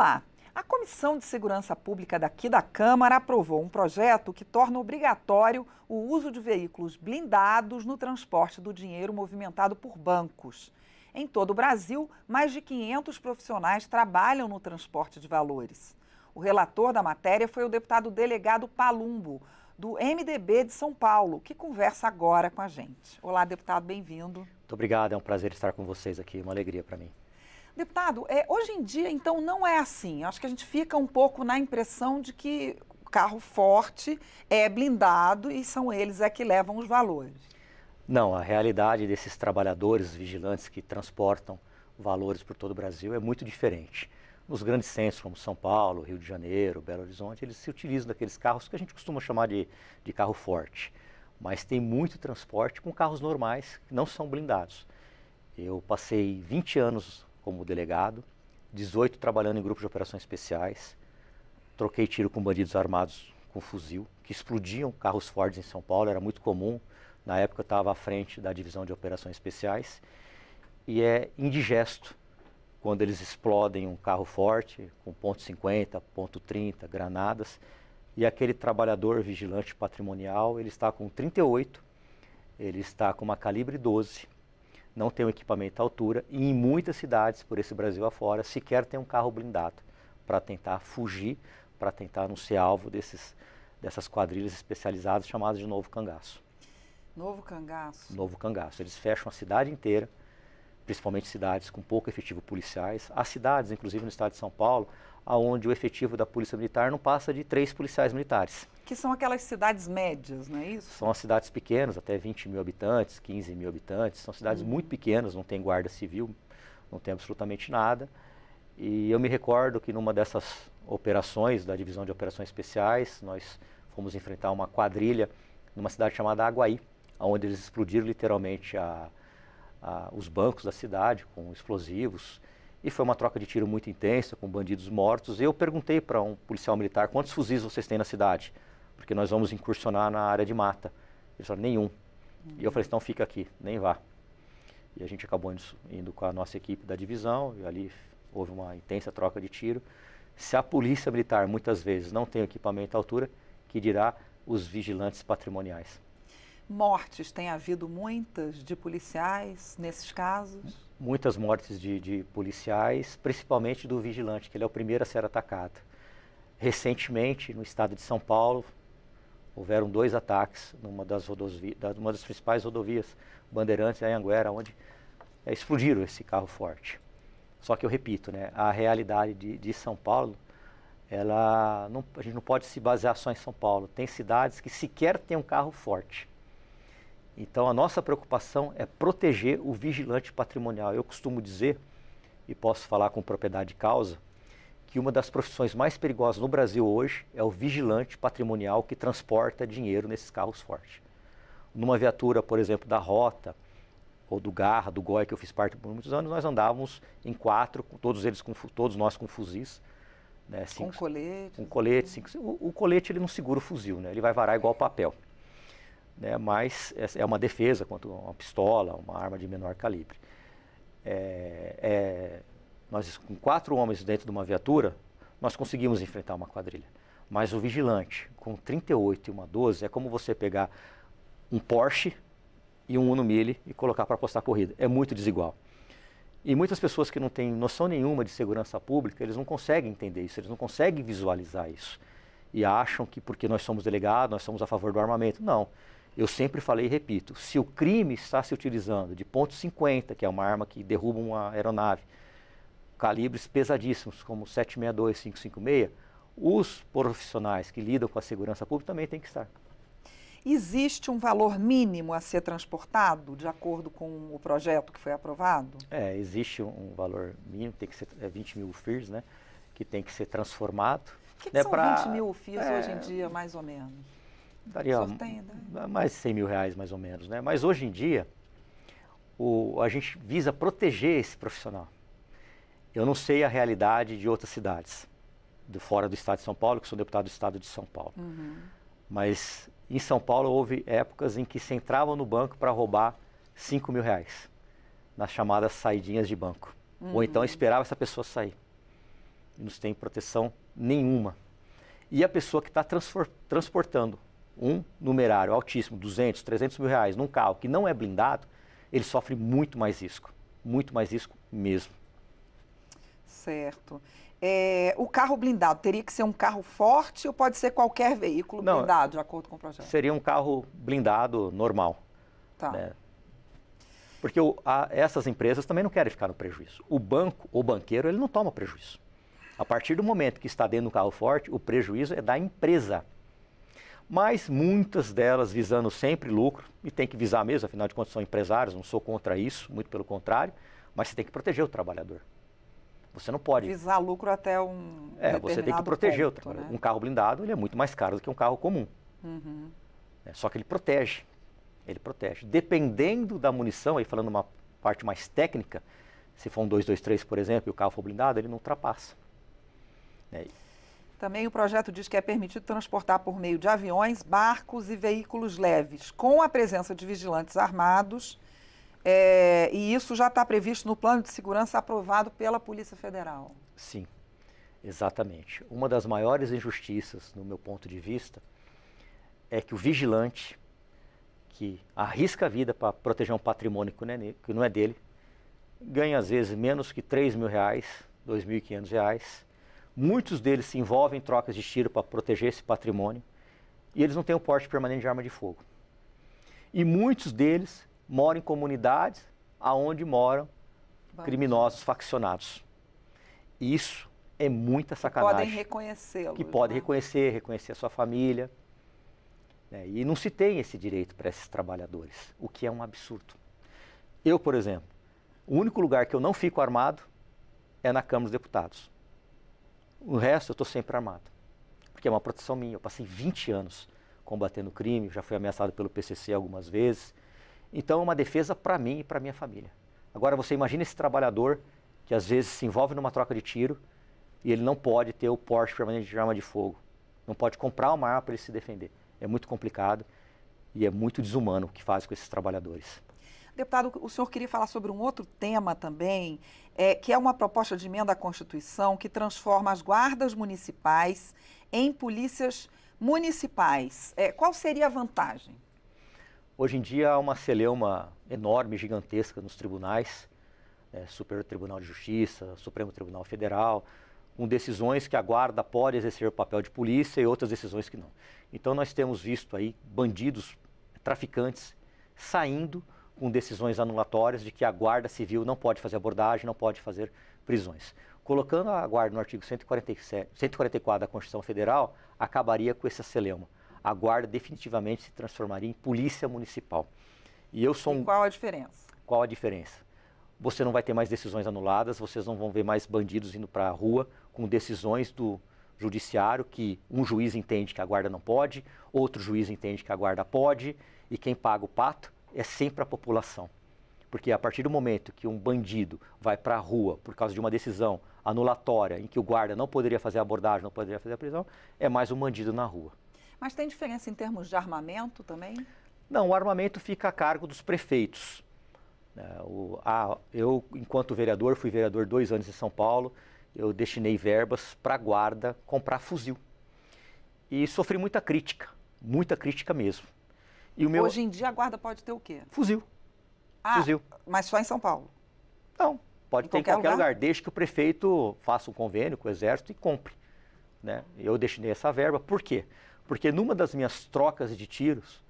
Olá! A Comissão de Segurança Pública daqui da Câmara aprovou um projeto que torna obrigatório o uso de veículos blindados no transporte do dinheiro movimentado por bancos. Em todo o Brasil, mais de 500 profissionais trabalham no transporte de valores. O relator da matéria foi o deputado delegado Palumbo, do MDB de São Paulo, que conversa agora com a gente. Olá, deputado, bem-vindo. Muito obrigado, é um prazer estar com vocês aqui, uma alegria para mim. Deputado, hoje em dia, então, não é assim. Acho que a gente fica um pouco na impressão de que o carro forte é blindado e são eles que levam os valores. Não, a realidade desses trabalhadores vigilantes que transportam valores por todo o Brasil é muito diferente. Nos grandes centros como São Paulo, Rio de Janeiro, Belo Horizonte, eles se utilizam daqueles carros que a gente costuma chamar de carro forte. Mas tem muito transporte com carros normais que não são blindados. Eu passei 20 anos como delegado, 18 trabalhando em grupos de operações especiais, troquei tiro com bandidos armados com fuzil, que explodiam carros fortes em São Paulo, era muito comum. Na época eu estava à frente da divisão de operações especiais e é indigesto quando eles explodem um carro forte com .50, .30, granadas, e aquele trabalhador vigilante patrimonial, ele está com 38, ele está com uma calibre 12, não tem um equipamento à altura e em muitas cidades por esse Brasil afora sequer tem um carro blindado para tentar fugir, para tentar não ser alvo dessas quadrilhas especializadas chamadas de Novo Cangaço. Novo Cangaço? Novo Cangaço. Eles fecham a cidade inteira, principalmente cidades com pouco efetivo policiais. Há cidades, inclusive no estado de São Paulo, onde o efetivo da Polícia Militar não passa de 3 policiais militares. Que são aquelas cidades médias, não é isso? São as cidades pequenas, até 20 mil habitantes, 15 mil habitantes. São cidades muito pequenas, não tem guarda civil, não tem absolutamente nada. E eu me recordo que numa dessas operações, da Divisão de Operações Especiais, nós fomos enfrentar uma quadrilha numa cidade chamada Aguaí, onde eles explodiram literalmente os bancos da cidade com explosivos. E foi uma troca de tiro muito intensa, com bandidos mortos. E eu perguntei para um policial militar, quantos fuzis vocês têm na cidade? Porque nós vamos incursionar na área de mata. Ele falou, nenhum. E eu falei, então fica aqui, nem vá. E a gente acabou indo com a nossa equipe da divisão, e ali houve uma intensa troca de tiro. Se a polícia militar, muitas vezes, não tem equipamento à altura, que dirá os vigilantes patrimoniais. Mortes, tem havido muitas de policiais nesses casos? Muitas mortes de policiais, principalmente do vigilante, que ele é o primeiro a ser atacado. Recentemente, no estado de São Paulo, houveram 2 ataques numa uma das principais rodovias, Bandeirantes e Anhanguera, onde explodiram esse carro forte. Só que eu repito, né, a realidade de São Paulo, a gente não pode se basear só em São Paulo. Tem cidades que sequer têm um carro forte. Então a nossa preocupação é proteger o vigilante patrimonial. Eu costumo dizer, e posso falar com propriedade de causa, que uma das profissões mais perigosas no Brasil hoje é o vigilante patrimonial que transporta dinheiro nesses carros fortes. Numa viatura, por exemplo, da Rota, ou do Garra, do GOI, que eu fiz parte por muitos anos, nós andávamos em 4, todos nós com fuzis. Né, com colete? Com colete. O colete ele não segura o fuzil, né, ele vai varar igual papel. Né, mas é uma defesa contra uma pistola, uma arma de menor calibre. Nós, com 4 homens dentro de uma viatura, nós conseguimos enfrentar uma quadrilha. Mas o vigilante, com 38 e uma 12, é como você pegar um Porsche e um Uno Mille e colocar para apostar corrida. É muito desigual. E muitas pessoas que não têm noção nenhuma de segurança pública, eles não conseguem entender isso, eles não conseguem visualizar isso. E acham que porque nós somos delegados, nós somos a favor do armamento. Não. Eu sempre falei e repito, se o crime está se utilizando de .50, que é uma arma que derruba uma aeronave, calibres pesadíssimos como 762, 556, os profissionais que lidam com a segurança pública também têm que estar. Existe um valor mínimo a ser transportado, de acordo com o projeto que foi aprovado? Existe um valor mínimo, tem que ser 20 mil FIRs, né, que tem que ser transformado. O que são 20 mil FIRs hoje em dia, mais ou menos? Daria mais de 100 mil reais, mais ou menos. Né? Mas hoje em dia, a gente visa proteger esse profissional. Eu não sei a realidade de outras cidades, fora do estado de São Paulo, que sou deputado do estado de São Paulo. Mas em São Paulo houve épocas em que se entrava no banco para roubar 5 mil reais, nas chamadas saidinhas de banco. Ou então esperava essa pessoa sair. e não tem proteção nenhuma. E a pessoa que está transportando um numerário altíssimo, 200, 300 mil reais, num carro que não é blindado, ele sofre muito mais risco mesmo. Certo. O carro blindado teria que ser um carro forte ou pode ser qualquer veículo blindado, de acordo com o projeto? Seria um carro blindado normal. Tá. Né? Porque essas empresas também não querem ficar no prejuízo. O banco, o banqueiro, ele não toma prejuízo. A partir do momento que está dentro de um carro forte, o prejuízo é da empresa. Mas muitas delas visando sempre lucro, e tem que visar mesmo, afinal de contas são empresários, não sou contra isso, muito pelo contrário, mas você tem que proteger o trabalhador. Você não pode... Visar lucro até um você tem que proteger ponto, o trabalhador. Né? Um carro blindado ele é muito mais caro do que um carro comum. Uhum. Só que ele protege. Ele protege. Dependendo da munição, aí falando uma parte mais técnica, se for um 223, por exemplo, e o carro for blindado, ele não ultrapassa. Também o projeto diz que é permitido transportar por meio de aviões, barcos e veículos leves, com a presença de vigilantes armados, e isso já está previsto no plano de segurança aprovado pela Polícia Federal. Sim, exatamente. Uma das maiores injustiças, no meu ponto de vista, é que o vigilante, que arrisca a vida para proteger um patrimônio que não é dele, ganha às vezes menos que R$3 mil, R$2.500. Muitos deles se envolvem em trocas de tiro para proteger esse patrimônio e eles não têm o porte permanente de arma de fogo. E muitos deles moram em comunidades onde moram criminosos faccionados. Isso é muita sacanagem. Podem reconhecê-los. Que podem reconhecer a sua família. E não se tem esse direito para esses trabalhadores, o que é um absurdo. Eu, por exemplo, o único lugar que eu não fico armado é na Câmara dos Deputados. O resto eu estou sempre armado, porque é uma proteção minha. Eu passei 20 anos combatendo crime, já fui ameaçado pelo PCC algumas vezes. Então é uma defesa para mim e para minha família. Agora você imagina esse trabalhador que às vezes se envolve numa troca de tiro e ele não pode ter o porte permanente de arma de fogo. Não pode comprar uma arma para ele se defender. É muito complicado e é muito desumano o que faz com esses trabalhadores. Deputado, o senhor queria falar sobre um outro tema também, que é uma proposta de emenda à Constituição que transforma as guardas municipais em polícias municipais. Qual seria a vantagem? Hoje em dia há uma celeuma enorme, gigantesca nos tribunais, Superior Tribunal de Justiça, Supremo Tribunal Federal, com decisões que a guarda pode exercer o papel de polícia e outras decisões que não. Então nós temos visto aí bandidos, traficantes, saindo com decisões anulatórias de que a Guarda Civil não pode fazer abordagem, não pode fazer prisões. Colocando a Guarda no artigo 144 da Constituição Federal, acabaria com essa celeuma. A Guarda definitivamente se transformaria em polícia municipal. E qual a diferença? Qual a diferença? Você não vai ter mais decisões anuladas, vocês não vão ver mais bandidos indo para a rua com decisões do judiciário que um juiz entende que a Guarda não pode, outro juiz entende que a Guarda pode, e quem paga o pato é sempre a população. Porque a partir do momento que um bandido vai para a rua por causa de uma decisão anulatória em que o guarda não poderia fazer a abordagem, não poderia fazer a prisão, é mais um bandido na rua. Mas tem diferença em termos de armamento também? Não, o armamento fica a cargo dos prefeitos. Eu, enquanto vereador, fui vereador 2 anos em São Paulo, eu destinei verbas para a guarda comprar fuzil. E sofri muita crítica mesmo. E Hoje em dia a guarda pode ter o quê? Fuzil. Fuzil. Mas só em São Paulo? Não, pode ter em qualquer lugar, desde que o prefeito faça um convênio com o Exército e compre. Eu destinei essa verba, por quê? Porque numa das minhas trocas de tiros,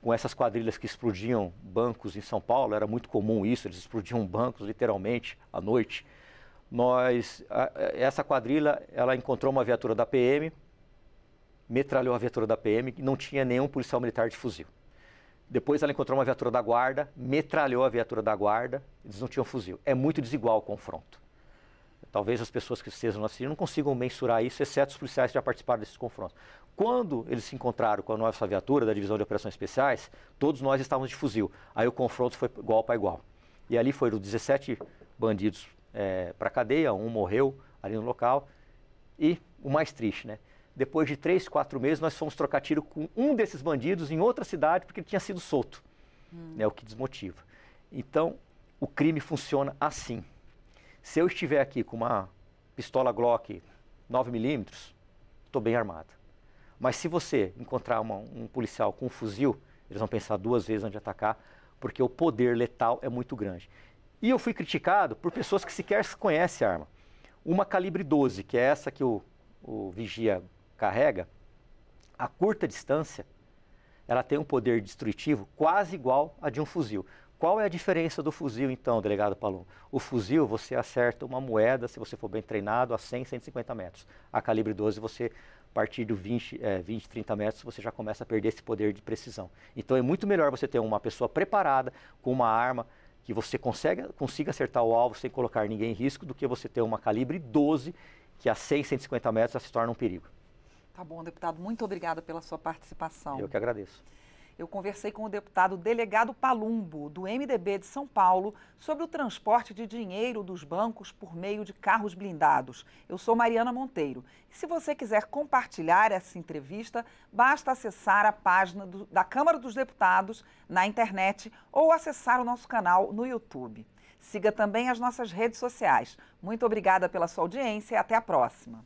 com essas quadrilhas que explodiam bancos em São Paulo, era muito comum isso, eles explodiam bancos literalmente à noite. Essa quadrilha, ela encontrou uma viatura da PM, metralhou a viatura da PM e não tinha nenhum policial militar de fuzil. Depois ela encontrou uma viatura da guarda, metralhou a viatura da guarda, eles não tinham fuzil. É muito desigual o confronto. Talvez as pessoas que estejam assistindo não consigam mensurar isso, exceto os policiais que já participaram desses confrontos. Quando eles se encontraram com a nossa viatura da Divisão de Operações Especiais, todos nós estávamos de fuzil. Aí o confronto foi igual para igual. E ali foram 17 bandidos para a cadeia, um morreu ali no local. E o mais triste, depois de 3, 4 meses, nós fomos trocar tiro com um desses bandidos em outra cidade, porque ele tinha sido solto, o que desmotiva. Então, o crime funciona assim. Se eu estiver aqui com uma pistola Glock 9mm, estou bem armado. Mas se você encontrar um policial com um fuzil, eles vão pensar 2 vezes antes de atacar, porque o poder letal é muito grande. E eu fui criticado por pessoas que sequer conhecem a arma. Uma calibre 12, que é essa que o vigia carrega, a curta distância, ela tem um poder destrutivo quase igual a de um fuzil. Qual é a diferença do fuzil, então, delegado Palum? O fuzil, você acerta uma moeda, se você for bem treinado, a 100, 150 metros. A calibre 12, você, a partir de 20, 30 metros, você já começa a perder esse poder de precisão. Então, é muito melhor você ter uma pessoa preparada, com uma arma, que você consiga acertar o alvo sem colocar ninguém em risco, do que você ter uma calibre 12, que a 100, 150 metros já se torna um perigo. Tá bom, deputado. Muito obrigada pela sua participação. Eu que agradeço. Eu conversei com o deputado delegado Palumbo, do MDB de São Paulo, sobre o transporte de dinheiro dos bancos por meio de carros blindados. Eu sou Mariana Monteiro. E se você quiser compartilhar essa entrevista, basta acessar a página da Câmara dos Deputados na internet ou acessar o nosso canal no YouTube. Siga também as nossas redes sociais. Muito obrigada pela sua audiência e até a próxima.